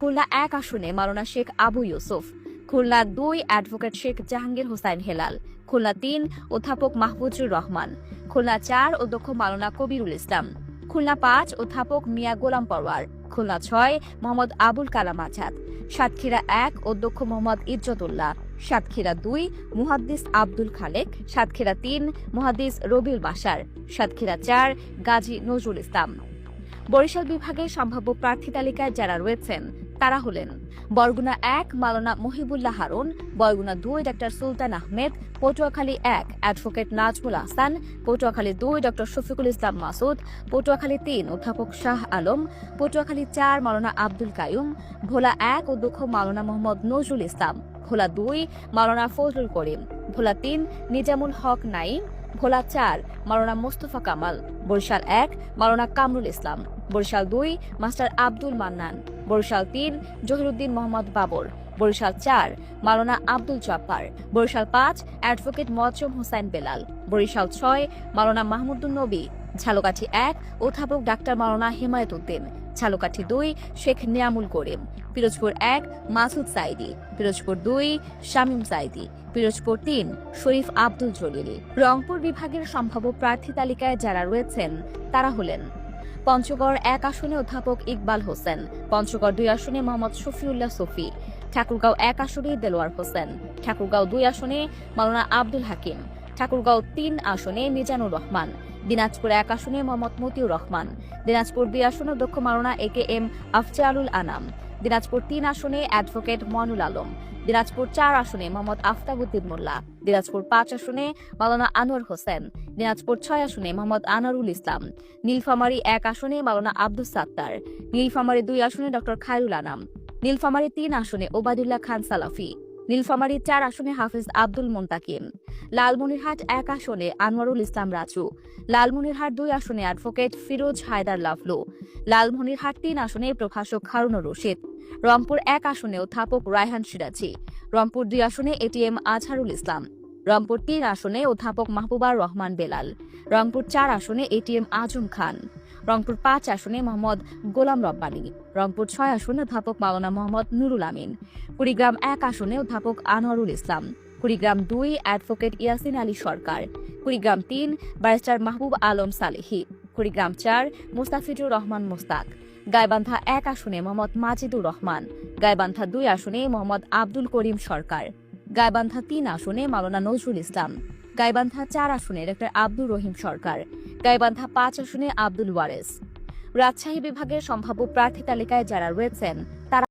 খুলনা ১ আসনে মাওলানা শেখ আবু ইউসুফ, খুলনা ২ অ্যাডভোকেট শেখ জাহাঙ্গীর হোসাইন হেলাল, খুলনা ৩ অধ্যাপক মাহফুজুর রহমান, খুলনা ৪ অধ্যক্ষ মাওলানা কবিরুল ইসলাম, খুলনা ৫ অধ্যাপক মিয়া গোলাম পরওয়ার, খুলনা ৬ মোহাম্মদ আবুল কালাম আজাদ, সাতক্ষীরা ১ অধ্যক্ষ মোহাম্মদ ইজ্জতুল্লাহ, সাতক্ষীরা ২ মুহাদ্দিস আব্দুল খালেক, সাতক্ষীরা ৩ মুহাদ্দিস রবিউল বাশার, সাতক্ষীরা ৪ গাজী নজরুল ইসলাম। বরিশাল বিভাগের সম্ভাব্য প্রার্থী তালিকায় যারা রয়েছেন তারা হলেন বরগুনা ১ মাওলানা মহিবুল্লাহ হারুন, বরগুনা ২ ডক্টর সুলতান আহমেদ, পটুয়াখালী ১ অ্যাডভোকেট নাজমুল আহসান, পটুয়াখালী ২ ডক্টর শফিকুল ইসলাম মাসুদ, পটুয়াখালী ৩ অধ্যাপক শাহ আলম, পটুয়াখালী ৪ মাওলানা আব্দুল কাইয়ুম, ভোলা ১ অধ্যক্ষ মাওলানা মোহাম্মদ নজরুল ইসলাম, ভোলা ২ মাওলানা ফজলুল করিম, ভোলা ৩ নিজামুল হক নাইম, ভোলা ৪ মাওলানা মোস্তফা কামাল, বরিশাল ১ মাওলানা কামরুল ইসলাম, বরিশাল ২ মাস্টার আব্দুল মান্নান, বরিশাল ৩ জহিরুদ্দিন মোহাম্মদ বাবর, বরিশাল ৪ মাওলানা আব্দুল জব্বার, বরিশাল ৫ অ্যাডভোকেট মজম হোসাইন বেলাল, বরিশাল ৬ মাওলানা মাহমুদুন নবী, ঝালকাঠি ১ অধ্যাপক ডাক্তার মাওলানা হিমায়ত উদ্দিন, ঝালকাঠি ২ শেখ নিয়ামুল করিম, পিরোজপুর ১ মাসুদ সাইদি, পিরোজপুর ২ শামীম সাইদি, পিরোজপুর ৩ শরীফ আব্দুল জলিল। রংপুর বিভাগের সম্ভাব্য প্রার্থী তালিকায় যারা রয়েছেন তারা হলেন পঞ্চগড় ১ আসনে অধ্যাপক ইকবাল হোসেন, পঞ্চগড় ২ আসনে মোহাম্মদ শফিউল্লাহ সফি, ঠাকুরগাঁও ১ আসনে দেলোয়ার হোসেন, ঠাকুরগাঁও ২ আসনে মাওলানা আব্দুল হাকিম, ঠাকুরগাঁও ৩ আসনে মিজানুর রহমান, দিনাজপুর ১ আসনে মোহাম্মদ মতিউর রহমান, দিনাজপুর ২ আসনে অধ্যক্ষ মাওলানা AKM আফজালুল আনাম, দিনাজপুর ৩ আসনে অ্যাডভোকেট মনুল আলম, দিনাজপুর ৪ আসনে মোহাম্মদ আফতাবউদ্দিন মোল্লা, দিনাজপুর ৫ আসনে মাওলানা আনোয়ার হোসেন, দিনাজপুর ৬ আসনে মোহাম্মদ আনারুল ইসলাম, নীলফামারী ১ আসনে মাওলানা আব্দুস সাত্তার, নীলফামারী ২ আসনে ডক্টর খায়রুল আনাম, নীলফামারী ৩ আসনে ওবায়দুল্লাহ খান সালাফি, নীলফামারী ৪ আসনে হাফিজ আব্দুল মুনতাকিম, লালমনিরহাট ১ আসনে আনোয়ারুল ইসলাম রাজু, লালমনিরহাট ২ আসনে অ্যাডভোকেট ফিরোজ হায়দার লাভলু, লালমনিরহাট ৩ আসনে প্রভাষক হারুনুর রশিদ, রংপুর ১ আসনে অধ্যাপক রায়হান সিরাজি, রংপুর ২ আসনে ATM আজহারুল ইসলাম, রংপুর ৩ আসনে অধ্যাপক মাহবুবার রহমান বেলাল, রংপুর ৪ আসনে ATM আজম খান, রংপুর ৫ আসনে মোহাম্মদ গোলাম রব্বানী, রংপুর ৬ আসনে অধ্যাপক মাওলানা মোহাম্মদ নুরুল আমিন, কুড়িগ্রাম ১ আসনে অধ্যাপক আনোয়ারুল ইসলাম, কুড়িগ্রাম ২ অ্যাডভোকেট ইয়াসিন আলী সরকার, কুড়িগ্রাম ৩ ব্যারিস্টার মাহবুব আলম সালেহি, কুড়িগ্রাম ৪ মুস্তাফিজুর রহমান মোস্তাক, গাইবান্ধা ১ আসনে মোহাম্মদ মাজিদুর রহমান, গাইবান্ধা ২ আসনে মোহাম্মদ আব্দুল করিম সরকার, গাইবান্ধা ৩ আসনে মাওলানা নজরুল ইসলাম, গাইবান্ধা ৪ আসনে ডক্টর আব্দুর রহিম সরকার, গাইবান্ধা ৫ আসনে আব্দুল ওয়ারেস। রাজশাহী বিভাগের সম্ভাব্য প্রার্থী তালিকায় যারা রয়েছেন তারা